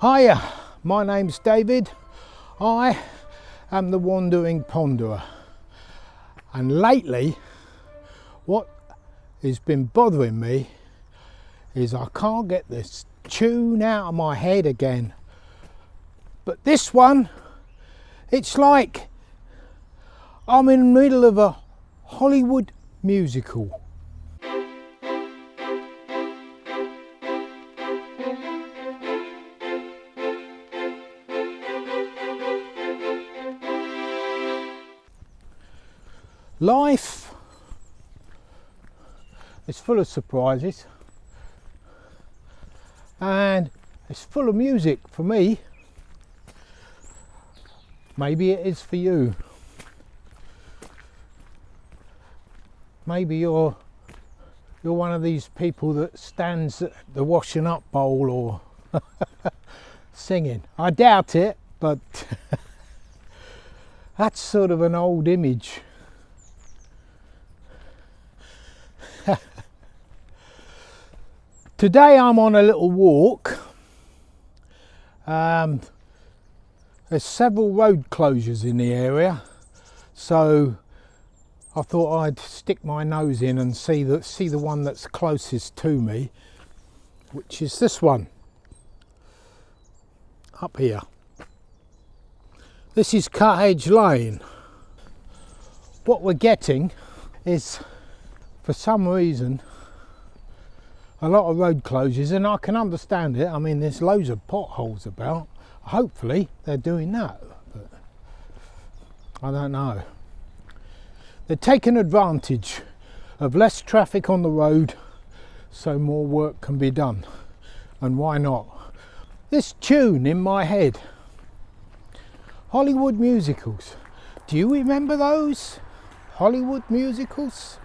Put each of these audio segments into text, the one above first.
Hiya, my name's David. I am the Wandering Ponderer, and lately what has been bothering me is I can't get this tune out of my head again. But this one, it's like I'm in the middle of a Hollywood musical. Life is full of surprises, and it's full of music for me. Maybe it is for you. Maybe you're one of these people that stands at the washing up bowl or singing. I doubt it, but that's sort of an old image. Today I'm on a little walk. There's several road closures in the area, so I thought I'd stick my nose in and see the one that's closest to me, which is this one up here. This is Cutedge Lane. What we're getting is, for some reason, a lot of road closures, and I can understand it. I mean, there's loads of potholes about. Hopefully they're doing that, but I don't know. They're taking advantage of less traffic on the road so more work can be done, and why not? This tune in my head, Hollywood musicals. Do you remember those Hollywood musicals?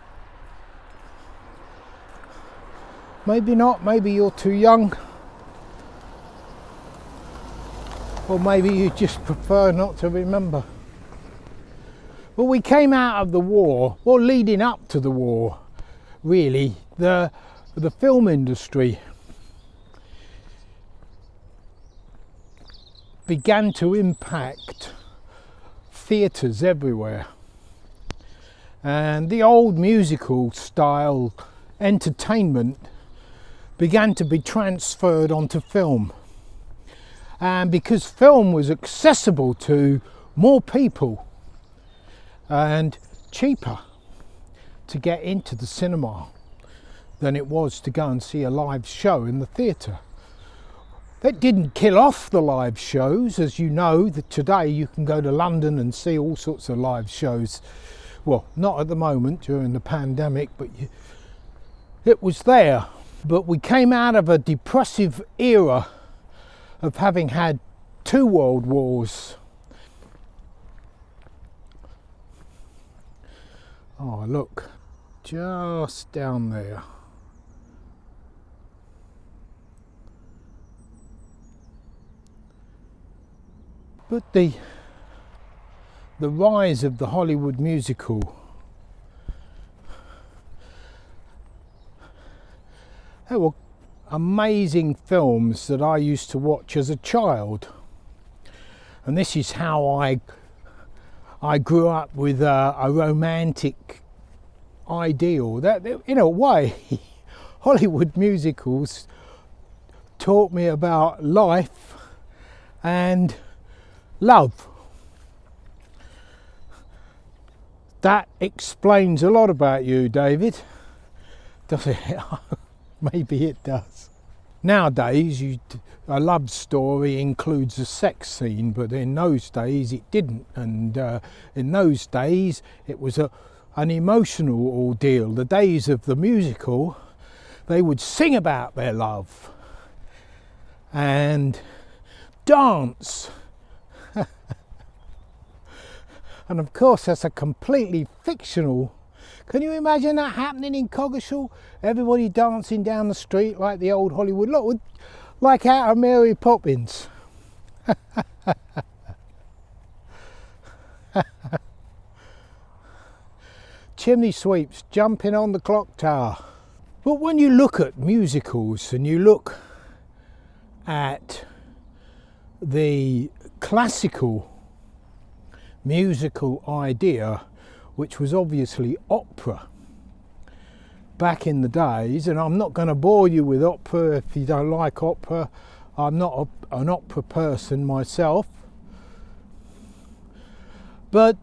Maybe not, maybe you're too young, or maybe you just prefer not to remember. Well, we came out of the war, or leading up to the war, really, the film industry began to impact theatres everywhere, and the old musical style entertainment began to be transferred onto film. And because film was accessible to more people and cheaper to get into the cinema than it was to go and see a live show in the theatre. That didn't kill off the live shows, as you know, that today you can go to London and see all sorts of live shows. Well, not at the moment during the pandemic, but it was there. But we came out of a depressive era of having had 2 world wars. Oh, look, just down there. But the rise of the Hollywood musical, there were amazing films that I used to watch as a child, and this is how I grew up with a romantic ideal. That, in a way, Hollywood musicals taught me about life and love. That explains a lot about you, David, does it? Maybe it does. Nowadays, a love story includes a sex scene, but in those days it didn't. And in those days, it was an emotional ordeal. The days of the musical, they would sing about their love and dance. And of course, that's a completely fictional. Can you imagine that happening in Coggeshall? Everybody dancing down the street like the old Hollywood lot, like out of Mary Poppins. Chimney sweeps jumping on the clock tower. But when you look at musicals and you look at the classical musical idea, which was obviously opera back in the days. And I'm not going to bore you with opera if you don't like opera. I'm not an opera person myself, but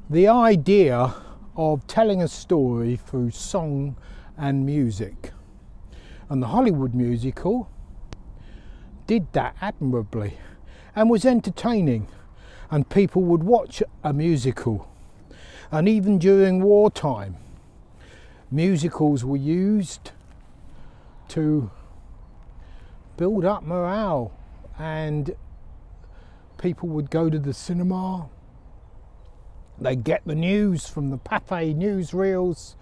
the idea of telling a story through song and music, and the Hollywood musical did that admirably and was entertaining, and people would watch a musical. And even during wartime, musicals were used to build up morale, and people would go to the cinema. They'd get the news from the Pathé newsreels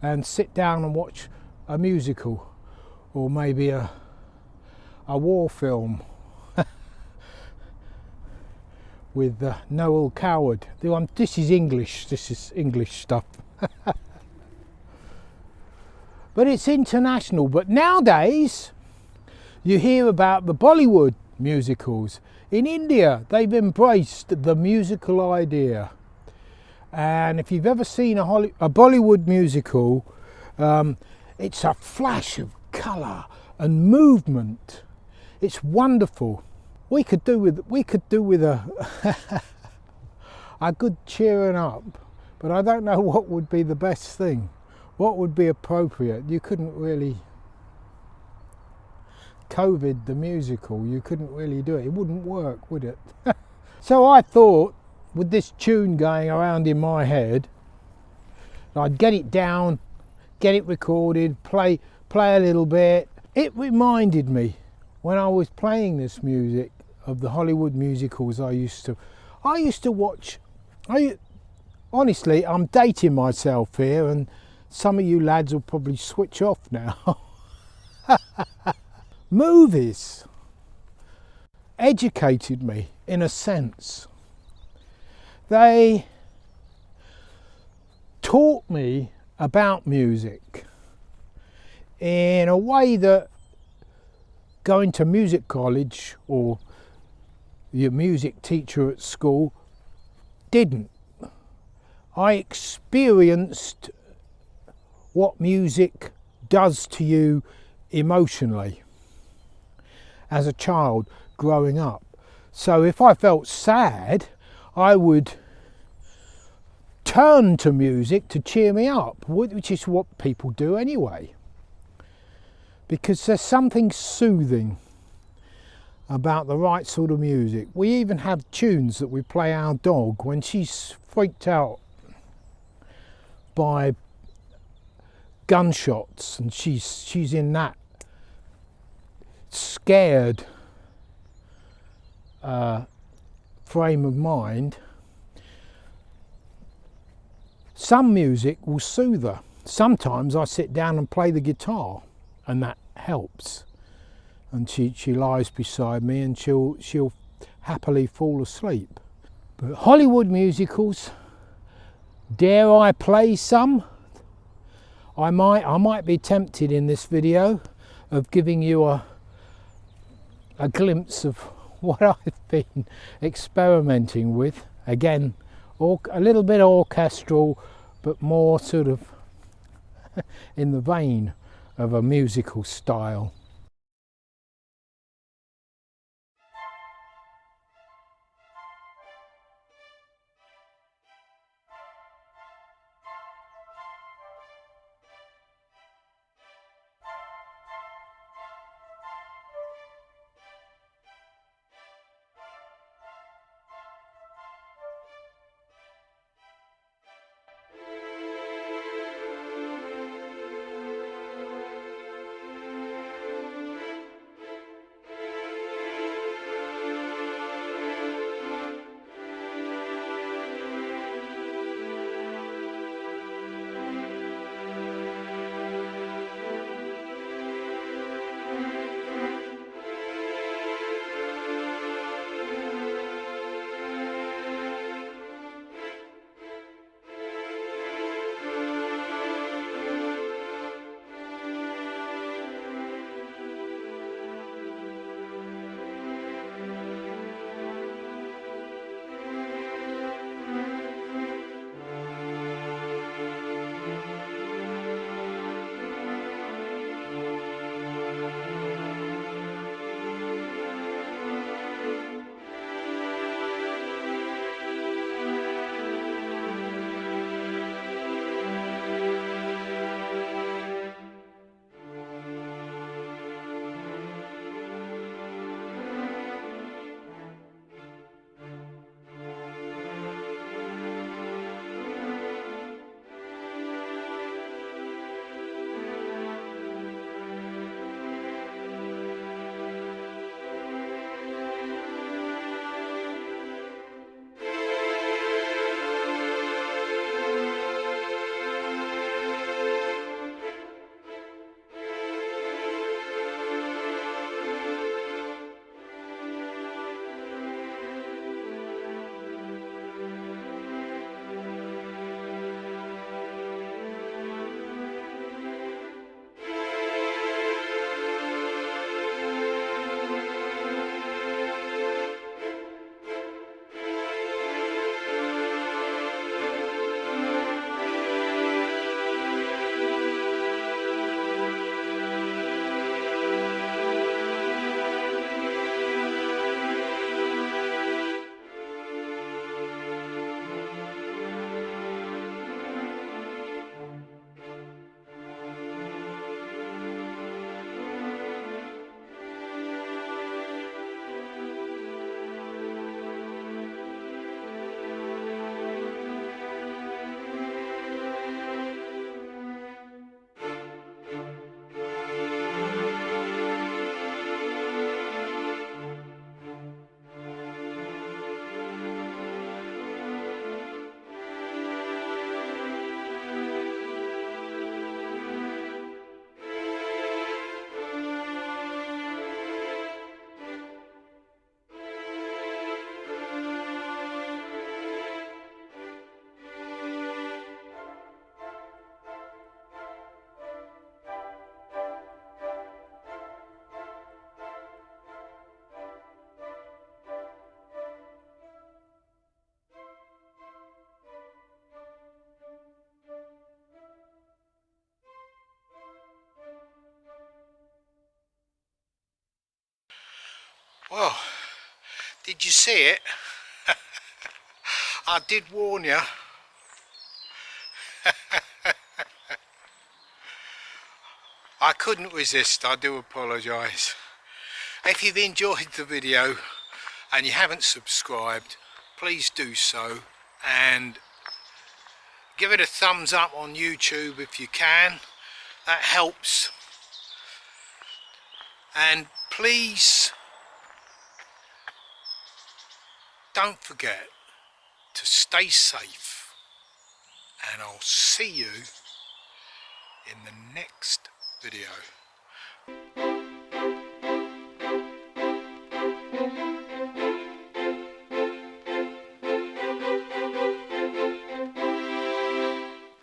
and sit down and watch a musical, or maybe a war film with Noel Coward. This is English stuff. But it's international. But nowadays you hear about the Bollywood musicals. In India, they've embraced the musical idea. And if you've ever seen a Bollywood musical, it's a flash of colour and movement. It's wonderful. We could do with a a good cheering up, but I don't know what would be the best thing. What would be appropriate? You couldn't really COVID the musical. You couldn't really do it. It wouldn't work, would it? So I thought, with this tune going around in my head, I'd get it down, get it recorded, play a little bit. It reminded me, when I was playing this music, of the Hollywood musicals I used to watch. Honestly, I'm dating myself here, and some of you lads will probably switch off now. Movies educated me in a sense. They taught me about music in a way that going to music college or your music teacher at school didn't. I experienced what music does to you emotionally as a child growing up. So if I felt sad, I would turn to music to cheer me up, which is what people do anyway, because there's something soothing about the right sort of music. We even have tunes that we play our dog when she's freaked out by gunshots, and she's in that scared frame of mind. Some music will soothe her. Sometimes I sit down and play the guitar, and that helps. And she lies beside me, and she'll happily fall asleep. But Hollywood musicals, dare I play some? I might be tempted in this video of giving you a glimpse of what I've been experimenting with. Again, a little bit orchestral, but more sort of in the vein of a musical style. Well, did you see it? I did warn you. I couldn't resist, I do apologise. If you've enjoyed the video and you haven't subscribed, please do so, and give it a thumbs up on YouTube if you can, that helps. And please don't forget to stay safe, and I'll see you in the next video.